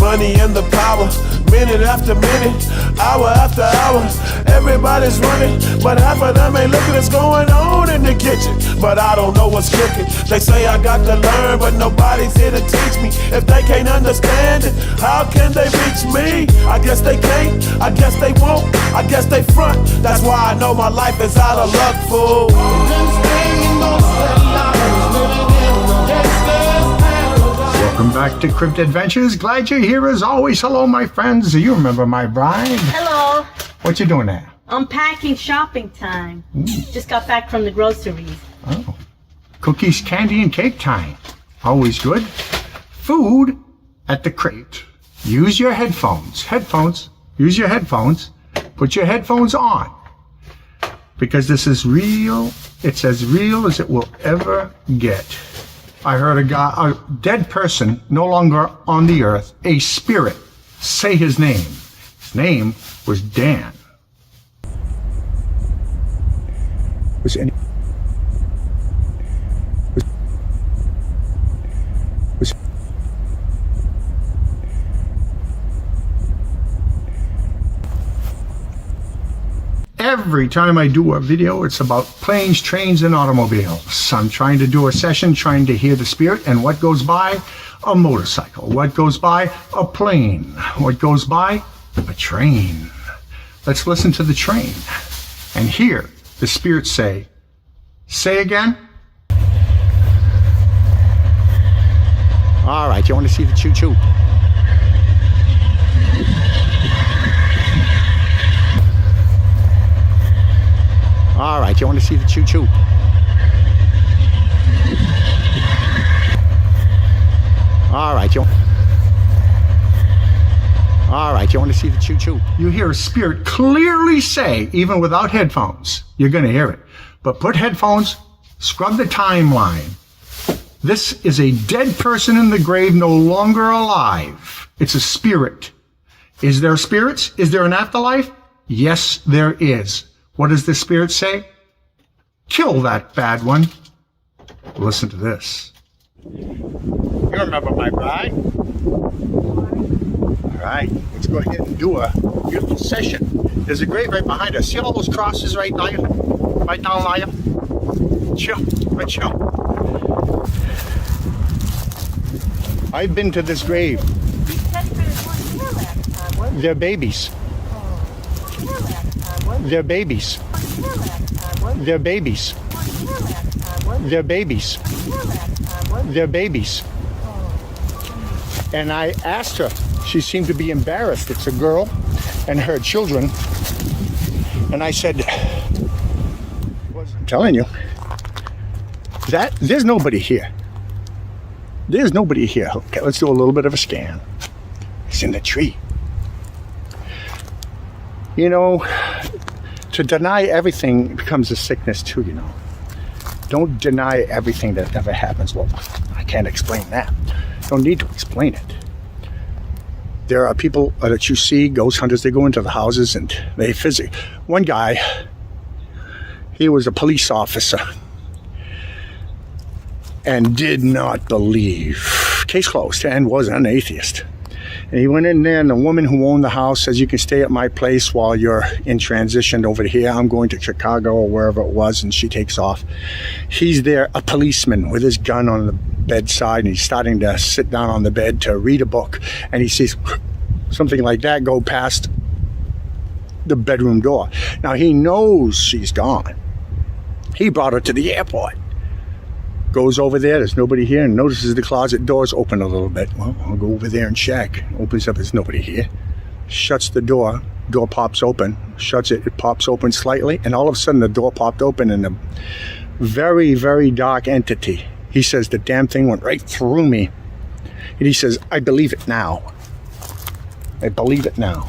money and the power. Minute after minute, hour after hour, everybody's running, but half of them ain't looking what's going on in the kitchen. But I don't know what's cooking. They say I got to learn, but nobody's here to teach me. If they can't understand it, how can they reach me? I guess they can't, I guess they won't, I guess they front. That's why I know my life is out of luck, fool. Welcome back to Crypt Adventures. Glad you're here as always. Hello, my friends. You remember my bride? Hello. What you doing there? Unpacking shopping time. Just got back from the groceries. Oh. Cookies, candy, and cake time. Always good. Food at the Crypt. Use your headphones. Use your headphones. Put your headphones on. Because this is real. It's as real as it will ever get. I heard a dead person, no longer on the earth, a spirit, say his name. His name was Dan. Every time I do a video, it's about planes, trains, and automobiles. I'm trying to do a session, trying to hear the spirit, and what goes by? A motorcycle. What goes by? A plane. What goes by? A train. Let's listen to the train and hear the spirit say again? All right, you want to see the choo-choo? All right, you want to see the choo-choo? All right, you want to see the choo-choo? You hear a spirit clearly say, even without headphones, you're going to hear it. But put headphones, scrub the timeline. This is a dead person in the grave, no longer alive. It's a spirit. Is there spirits? Is there an afterlife? Yes, there is. What does the spirit say? Kill that bad one. Listen to this. You remember my bride? All right, let's go ahead and do a beautiful session. There's a grave right behind us. See all those crosses right now? Right down there? Chill, right chill. I've been to this grave. They're babies. They're babies. They're babies. They're babies. They're babies. And I asked her, she seemed to be embarrassed. It's a girl and her children. And I said, I'm telling you, that there's nobody here. There's nobody here. Okay, let's do a little bit of a scan. It's in the tree. You know, to deny everything becomes a sickness too, you know. Don't deny everything that ever happens. Well, I can't explain that. Don't need to explain it. There are people that you see, ghost hunters, they go into the houses and they physically. One guy, he was a police officer and did not believe. Case closed, and was an atheist. And he went in there, and the woman who owned the house says, you can stay at my place while you're in transition over here. I'm going to Chicago or wherever it was, and she takes off. He's there, a policeman with his gun on the bedside, and he's starting to sit down on the bed to read a book. And he sees something like that go past the bedroom door. Now, he knows she's gone. He brought her to the airport. Goes over there, there's nobody here, and notices the closet door's open a little bit. Well, I'll go over there and check. Opens up, there's nobody here. Shuts the door. Door pops open. Shuts it, it pops open slightly, and all of a sudden the door popped open and a very, very dark entity. He says, the damn thing went right through me. And he says, I believe it now. I believe it now.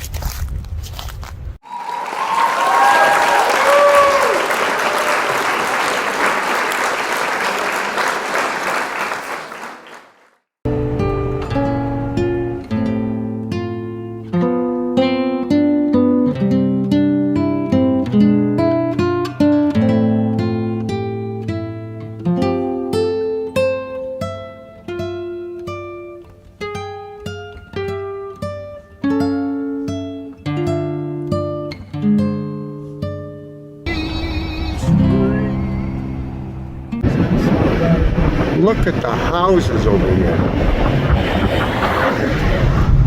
Look at the houses over here.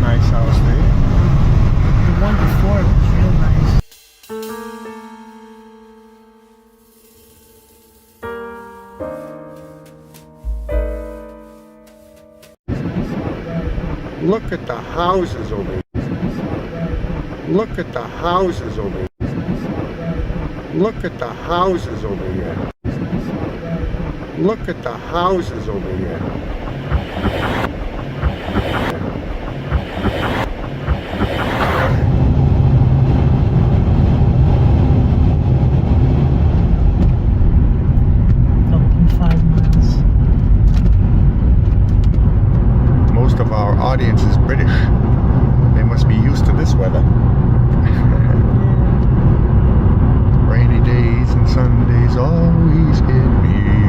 Nice house there. The one before it was real nice. Look at the houses over here. Look at the houses over here. Look at the houses over here. Look at the houses over here. About 5 miles. Most of our audience is British. They must be used to this weather. Rainy days and Sundays always get me down.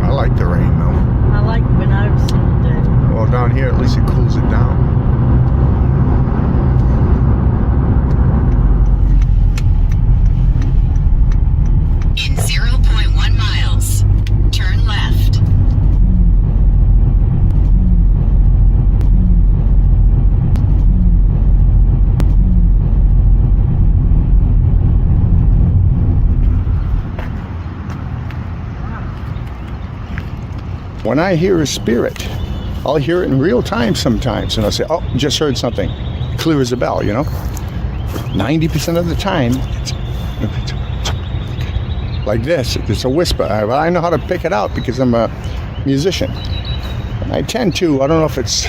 I like the rain though. I like when I've seen it. Well, down here at least it cools it down. In 0.1 miles, turn left. When I hear a spirit, I'll hear it in real time sometimes, and I'll say, oh, just heard something. Clear as a bell, you know? 90% of the time, it's like this. It's a whisper. I know how to pick it out because I'm a musician. And I tend to, I don't know if it's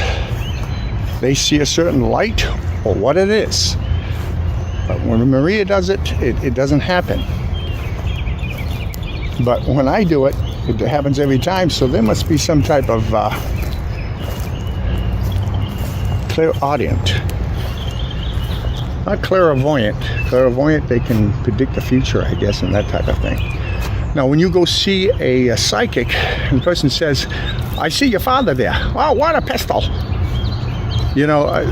they see a certain light or what it is. But when Maria does it, it doesn't happen. But when I do it, it happens every time, so there must be some type of clairaudient. Not clairvoyant. Clairvoyant, they can predict the future, I guess, and that type of thing. Now, when you go see a psychic, and the person says, I see your father there. Oh, what a pistol. You know,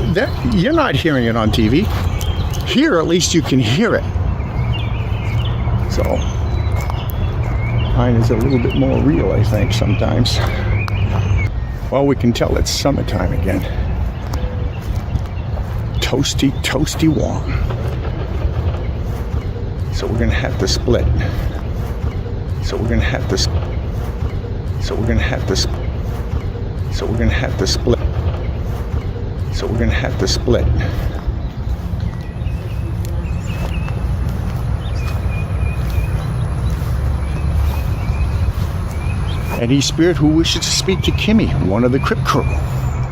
you're not hearing it on TV. Here, at least you can hear it. So, mine is a little bit more real, I think, sometimes. Well, we can tell it's summertime again. Toasty, toasty warm. So we're gonna have to split. So we're gonna have to split. So we're gonna have to split. So we're gonna have to split. So we're gonna have to split. Any spirit who wishes to speak to Kimmy, one of the Crypt crew,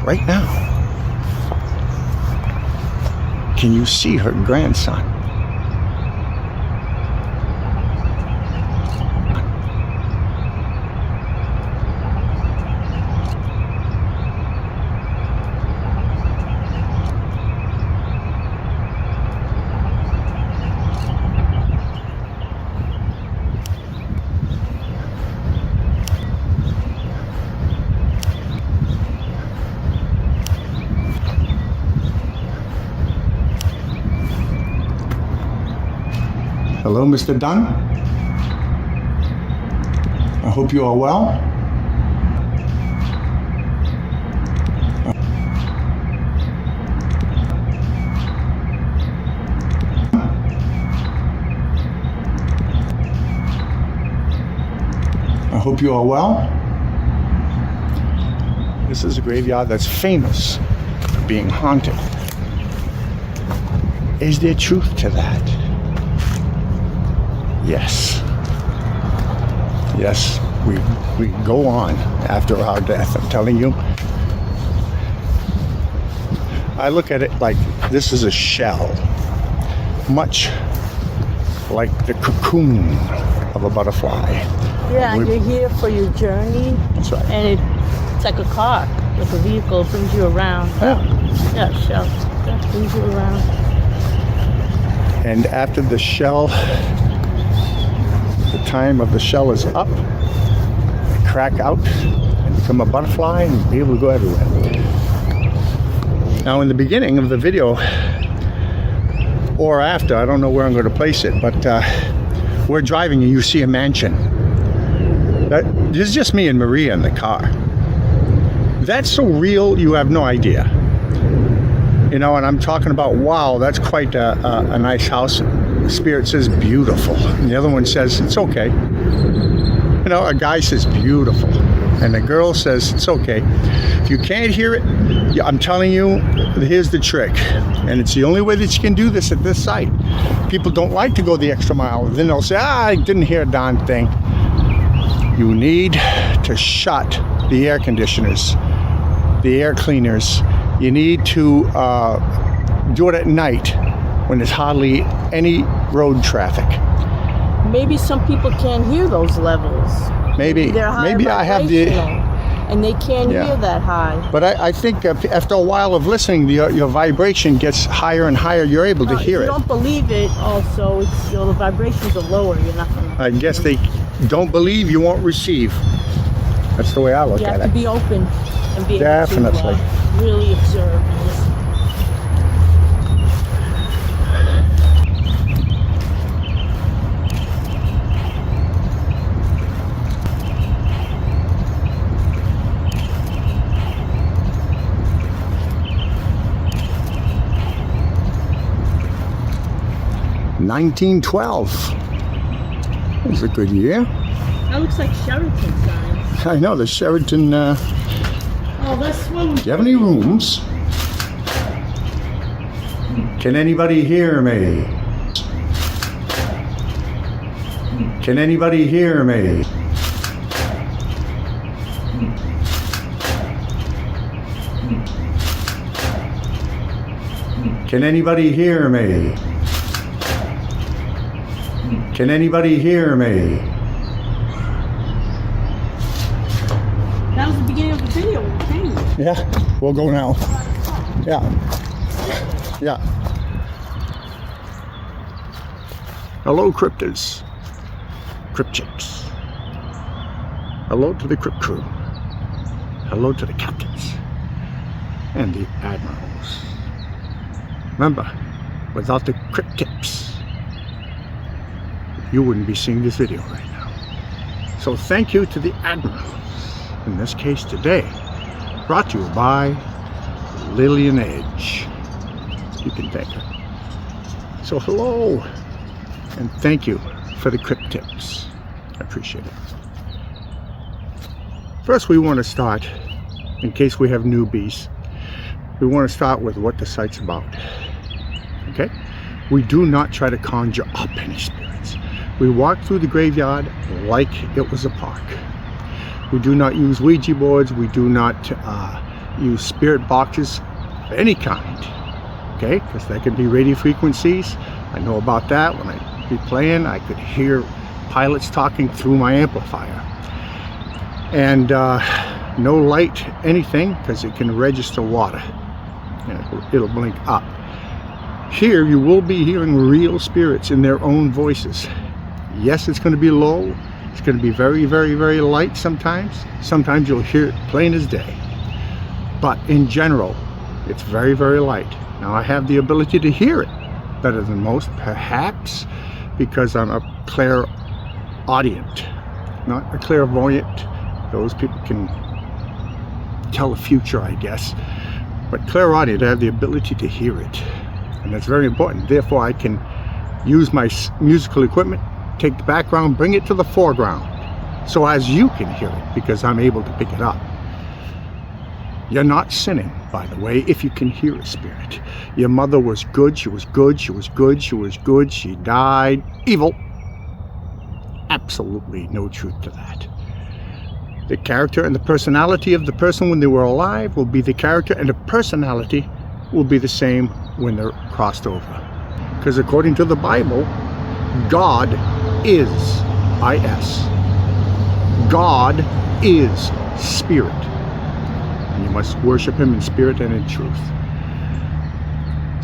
right now. Can you see her grandson? Hello, Mr. Dunn. I hope you are well. I hope you are well. This is a graveyard that's famous for being haunted. Is there truth to that? Yes. Yes, we go on after our death, I'm telling you. I look at it like this is a shell, much like the cocoon of a butterfly. Yeah, you're here for your journey. That's right. And it's like a car, like a vehicle, brings you around. Yeah. Yeah, shell. That brings you around. And after the shell, the time of the shell is up, they crack out and become a butterfly and be able to go everywhere. Now in the beginning of the video, or after. I don't know where I'm going to place it, but we're driving and you see a mansion. This is just me and Maria in the car. That's so real, you have no idea. You know, and I'm talking about, wow, that's quite a nice house. The Spirit says beautiful, and the other one says it's okay. You know, a guy says beautiful, and the girl says it's okay. If you can't hear it, I'm telling you, here's the trick, and it's the only way that you can do this at this site. People don't like to go the extra mile. Then they'll say, I didn't hear a darn thing. You need to shut the air conditioners, the air cleaners. You need to do it at night when there's hardly any road traffic. Maybe some people can't hear those levels. Maybe I have the, and they can't hear that high. But I think after a while of listening, your vibration gets higher and higher. You're able to hear if it. you don't believe it, also, it's, the vibrations are lower. You're not gonna. I guess they don't believe, you won't receive. That's the way I look at it. You have to be open and be Definitely. able to really observe and listen. $1912. That was a good year. That looks like Sheraton signs. I know, the Sheraton. Oh, that's one. Do you have any rooms? Can anybody hear me? Can anybody hear me? Can anybody hear me? Can anybody hear me? That was the beginning of the video. Yeah, we'll go now. Yeah. Yeah. Hello, Crypters. Cryptics. Hello to the Crypt crew. Hello to the captains. And the admirals. Remember, without the Crypt tips, you wouldn't be seeing this video right now. So thank you to the admirals. In this case today, brought to you by Lillian Edge. You can thank her. So hello, and thank you for the Crypt tips. I appreciate it. First, we want to start, in case we have newbies, we want to start with what the site's about. Okay? We do not try to conjure up any spirits. We walk through the graveyard like it was a park. We do not use Ouija boards. We do not use spirit boxes of any kind. Okay? Because that could be radio frequencies. I know about that. When I'd be playing, I could hear pilots talking through my amplifier. And no light, anything, because it can register water. And it'll blink up. Here, you will be hearing real spirits in their own voices. Yes, it's going to be low. It's going to be very, very, very light sometimes. Sometimes you'll hear it plain as day. But in general, it's very, very light. Now, I have the ability to hear it better than most, perhaps because I'm a clairaudient, not a clairvoyant. Those people can tell the future, I guess. But clairaudient, I have the ability to hear it. And that's very important. Therefore, I can use my musical equipment, take the background, bring it to the foreground, so as you can hear it, because I'm able to pick it up. You're not sinning, by the way, if you can hear a spirit. Your mother was good, she was good, she was good, she was good, she died evil. Absolutely no truth to that. The character and the personality of the person when they were alive will be the character, and the personality will be the same when they're crossed over. Because according to the Bible, God is I-S. God is spirit. And you must worship him in spirit and in truth.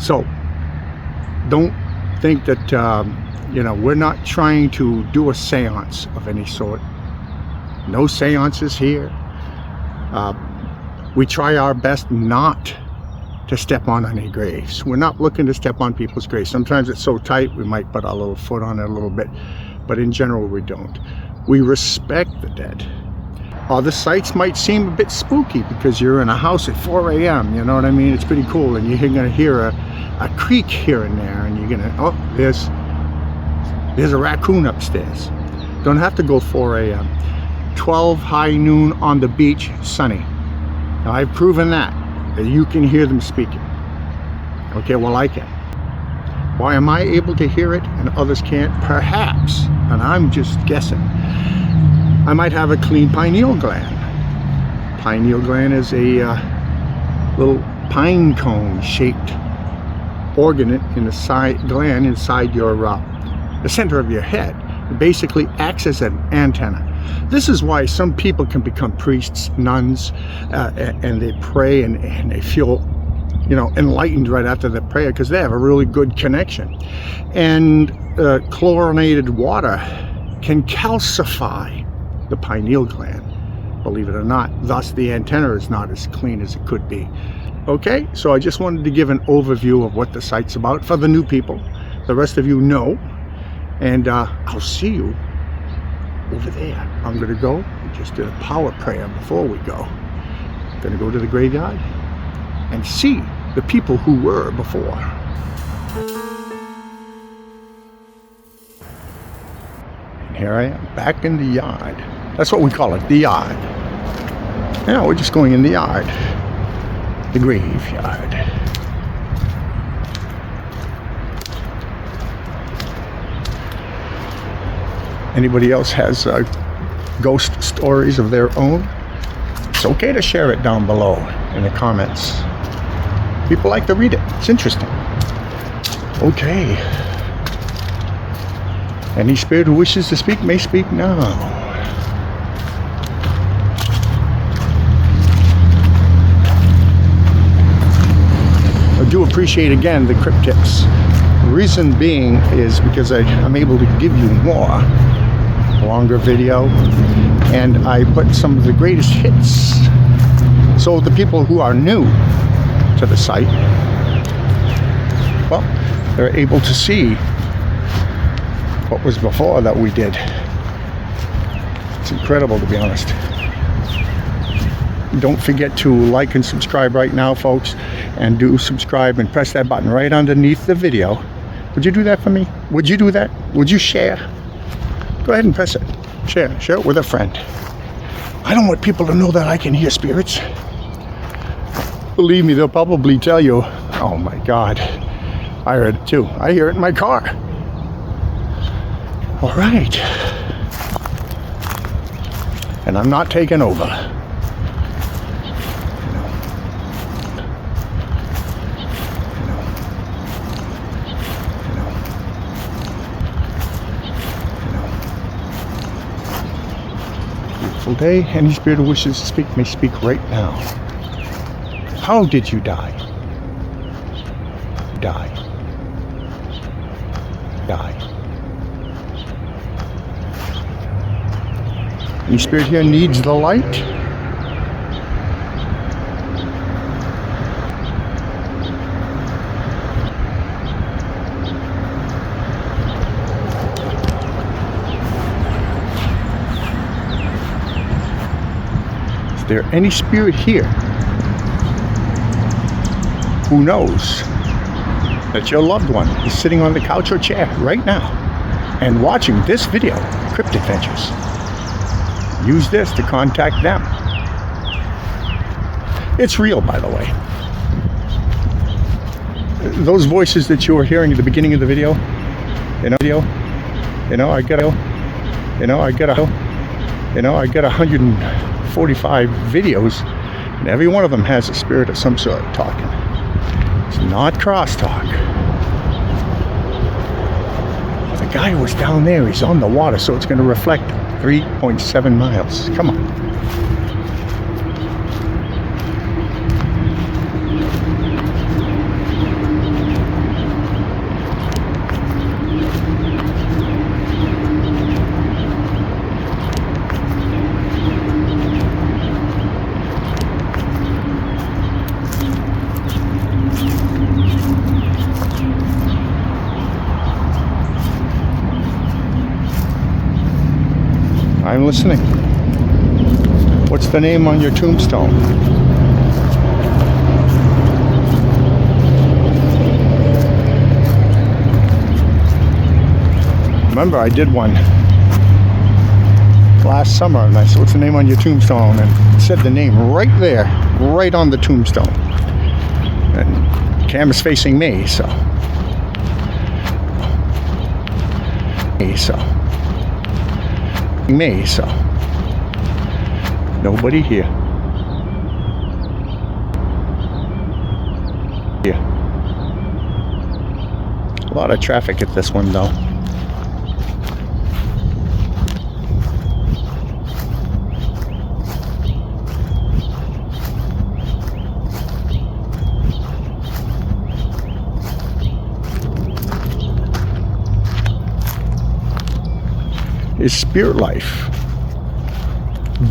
So, don't think that, we're not trying to do a seance of any sort. No seances here. We try our best not to step on any graves. We're not looking to step on people's graves. Sometimes it's so tight we might put our little foot on it a little bit, but in general we don't. We respect the dead. The sights might seem a bit spooky because you're in a house at 4 a.m. You know what I mean? It's pretty cool, and you're gonna hear a creak here and there, and you're gonna, oh, there's a raccoon upstairs. Don't have to go 4 a.m. 12 high noon on the beach, sunny. Now I've proven that you can hear them speaking. Okay, well I can. Why am I able to hear it and others can't? Perhaps, and I'm just guessing, I might have a clean pineal gland. Pineal gland is a little pine cone shaped organ in the side gland inside your the center of your head. It basically acts as an antenna. This is why some people can become priests, nuns, and they pray and they feel, you know, enlightened right after the prayer because they have a really good connection. And chlorinated water can calcify the pineal gland, believe it or not. Thus the antenna is not as clean as it could be. Okay, so I just wanted to give an overview of what the site's about for the new people. The rest of you know, and I'll see you over there. I'm gonna go. We just did a power prayer before we go. I'm gonna go to the graveyard and see the people who were before. And here I am, back in the yard. That's what we call it, the yard. Yeah, we're just going in the yard. The graveyard. Anybody else has ghost stories of their own? It's okay to share it down below in the comments. People like to read it. It's interesting. Okay. Any spirit who wishes to speak may speak now. I do appreciate again the crypt tips. The reason being is because I'm able to give you more, longer video, and I put some of the greatest hits. So the people who are new to the site, well, they're able to see what was before that we did. It's incredible, to be honest. Don't forget to like and subscribe right now, folks, and do subscribe and press that button right underneath the video. Would you do that for me? Would you do that? Would you share? Go ahead and press it. Share it with a friend. I don't want people to know that I can hear spirits. Believe me, they'll probably tell you, oh my God, I heard it too. I hear it in my car. All right. And I'm not taking over. Beautiful day. Any spirit who wishes to speak may speak right now. How did you die? Die. Any spirit here needs the light? Is there any spirit here who knows that your loved one is sitting on the couch or chair right now and watching this video, Crypt Adventures? Use this to contact them. It's real, by the way. Those voices that you were hearing at the beginning of the video, I got 145 videos, and every one of them has a spirit of some sort talking. It's not crosstalk. The guy was down there, he's on the water, so it's going to reflect 3.7 miles. Come on. I'm listening. What's the name on your tombstone? Remember, I did one last summer, and I said, what's the name on your tombstone? And it said the name right there, right on the tombstone. And the camera's facing me, so. Nobody here. A lot of traffic at this one, though. Is spirit life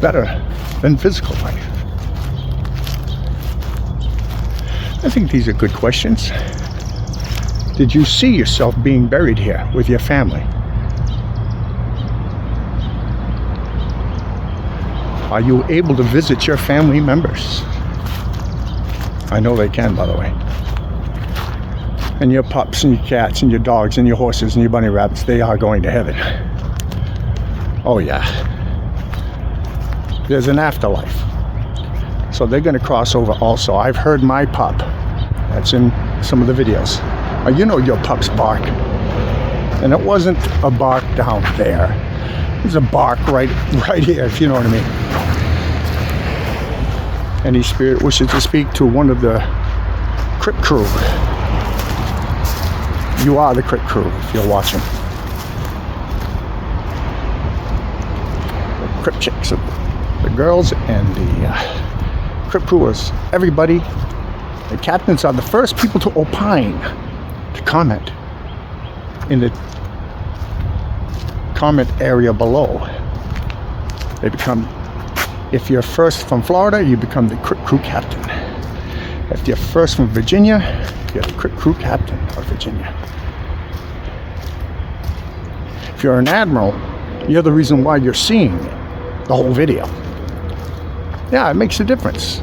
better than physical life? I think these are good questions. Did you see yourself being buried here with your family? Are you able to visit your family members? I know they can, by the way. And your pups and your cats and your dogs and your horses and your bunny rabbits, they are going to heaven. Oh yeah. There's an afterlife. So they're going to cross over also. I've heard my pup. That's in some of the videos. You know your pups bark. And it wasn't a bark down there. It was a bark right here, if you know what I mean. Any spirit wishes to speak to one of the Crypt crew. You are the Crypt crew if you're watching. Crypt chicks, the girls, and the Crypt crewers, everybody. The captains are the first people to opine, to comment in the comment area below. They become, if you're first from Florida, you become the Crypt crew captain. If you're first from Virginia, you're the Crypt crew captain of Virginia. If you're an admiral, you're the reason why you're seeing the whole video. Yeah, it makes a difference.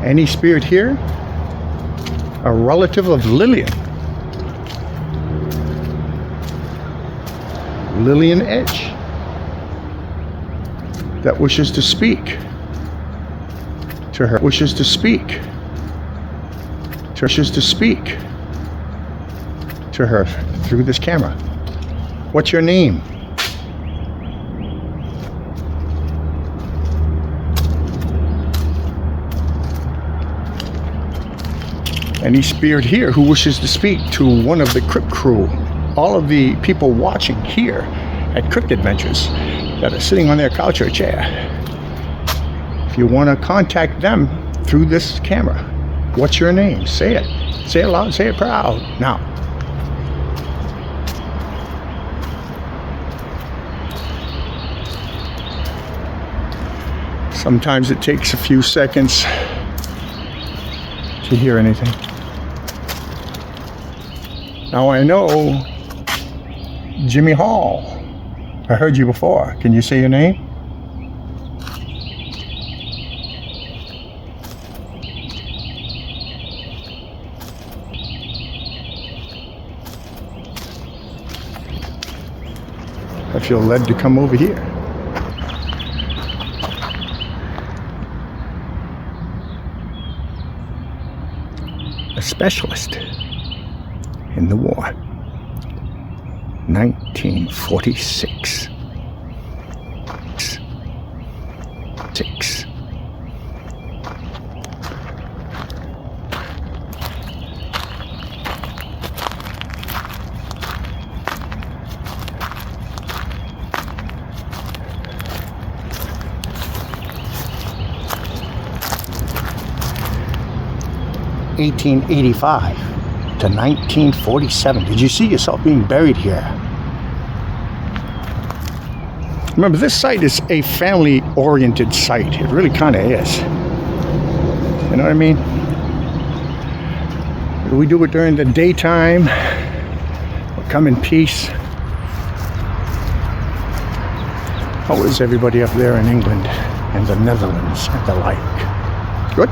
Any spirit here? A relative of Lillian. Lillian Edge. That wishes to speak to her. Wishes to speak. Wishes to speak to her through this camera. What's your name? Any spirit here who wishes to speak to one of the Crypt crew, all of the people watching here at Crypt Adventures that are sitting on their couch or chair. If you want to contact them through this camera, what's your name? Say it. Say it loud, say it proud. Now. Sometimes it takes a few seconds to hear anything. Now I know Jimmy Hall. I heard you before. Can you say your name? I feel led to come over here. A specialist in the war. 1946. Six. 1885 to 1947. Did you see yourself being buried here? Remember, this site is a family-oriented site. It really kind of is. You know what I mean? We do it during the daytime. We'll come in peace. How is everybody up there in England and the Netherlands and the like? Good?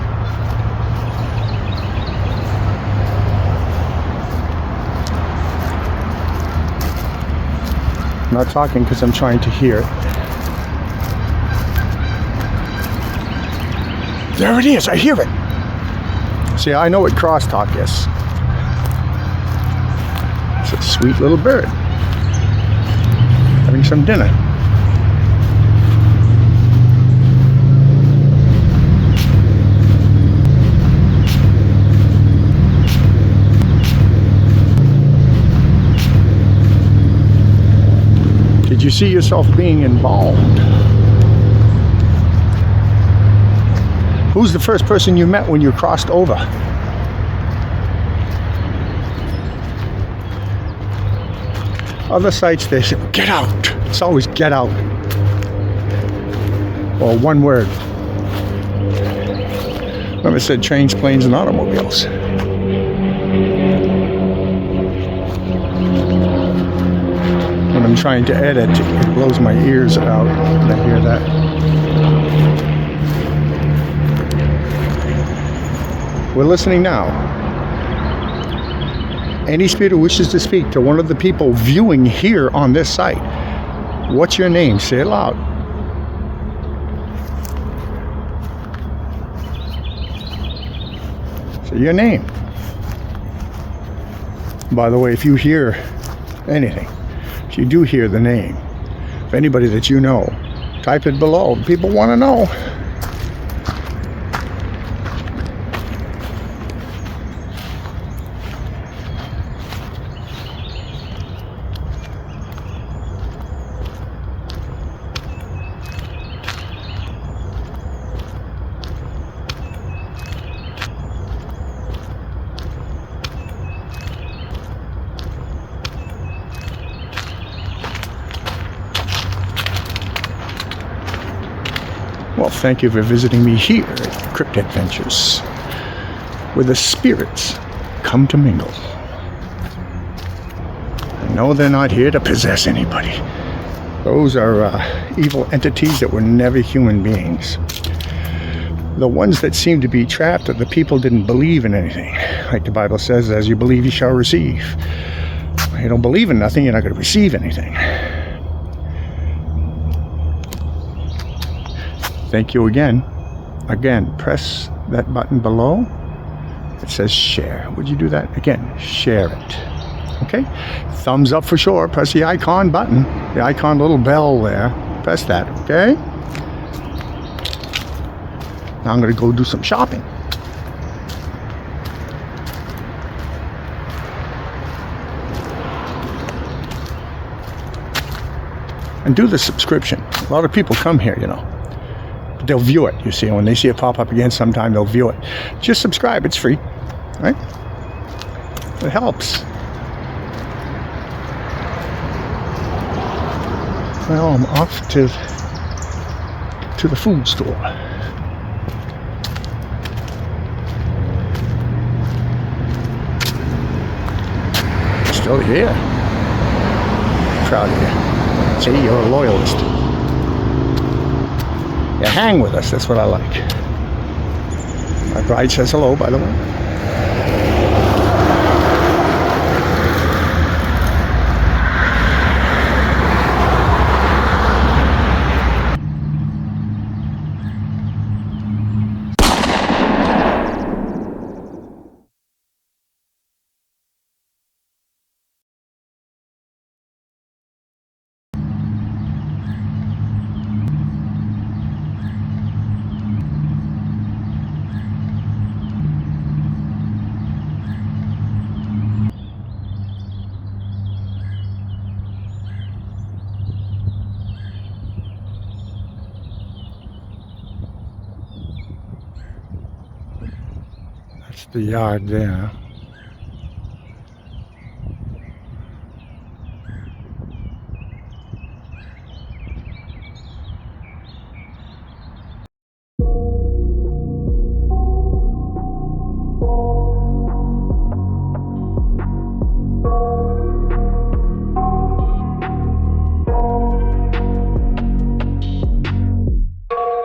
I'm not talking because I'm trying to hear it. There it is, I hear it. See, I know what crosstalk is. It's a sweet little bird having some dinner. Did you see yourself being embalmed? Who's the first person you met when you crossed over? Other sites, they say, get out. It's always get out. Or one word. Remember it said trains, planes, and automobiles. When I'm trying to edit, it blows my ears out when I hear that. We're listening now. Any spirit who wishes to speak to one of the people viewing here on this site, what's your name? Say it loud. Say your name. By the way, if you hear anything, if you do hear the name of anybody that you know, type it below. People want to know. Well, thank you for visiting me here at Crypt Adventures, where the spirits come to mingle. I know they're not here to possess anybody. Those are evil entities that were never human beings. The ones that seem to be trapped are the people didn't believe in anything. Like the Bible says, as you believe, you shall receive. If you don't believe in nothing, you're not going to receive anything. Thank you again. Again, press that button below. It says share. Would you do that? Again, share it. Okay? Thumbs up for sure. Press the icon button. The icon little bell there. Press that, okay? Now I'm going to go do some shopping. And do the subscription. A lot of people come here, you know. They'll view it, you see. When they see it pop up again sometime, they'll view it. Just subscribe, it's free, right? It helps. Well, I'm off to the food store. Still here. Proud of you. See, you're a loyalist. You hang with us, that's what I like. My bride says hello, by the way. the yard there.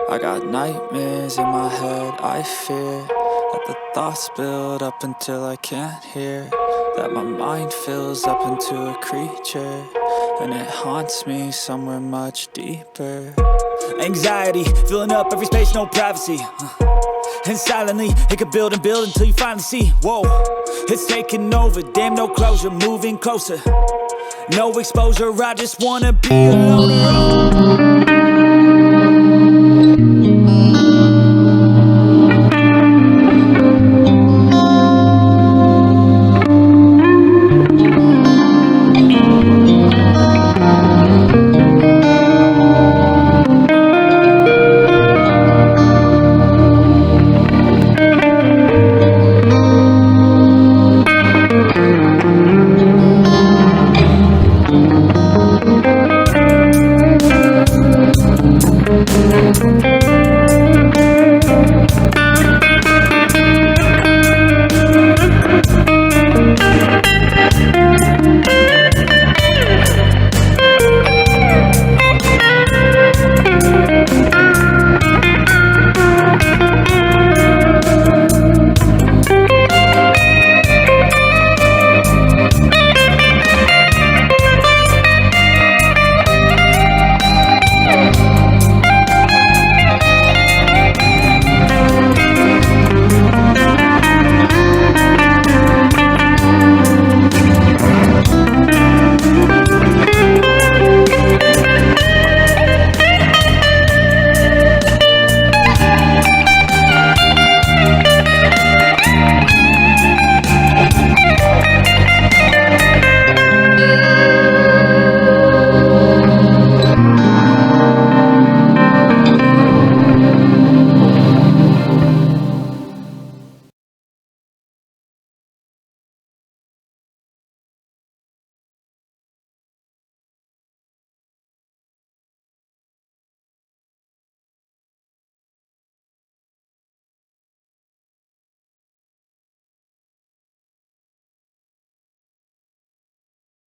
I got nightmares in my head, I fear that the thoughts build up until I can't hear, that my mind fills up into a creature, and it haunts me somewhere much deeper. Anxiety, filling up every space, no privacy, and silently, it could build and build until you finally see, whoa, it's taking over, damn no closure, moving closer, no exposure, I just wanna be alone.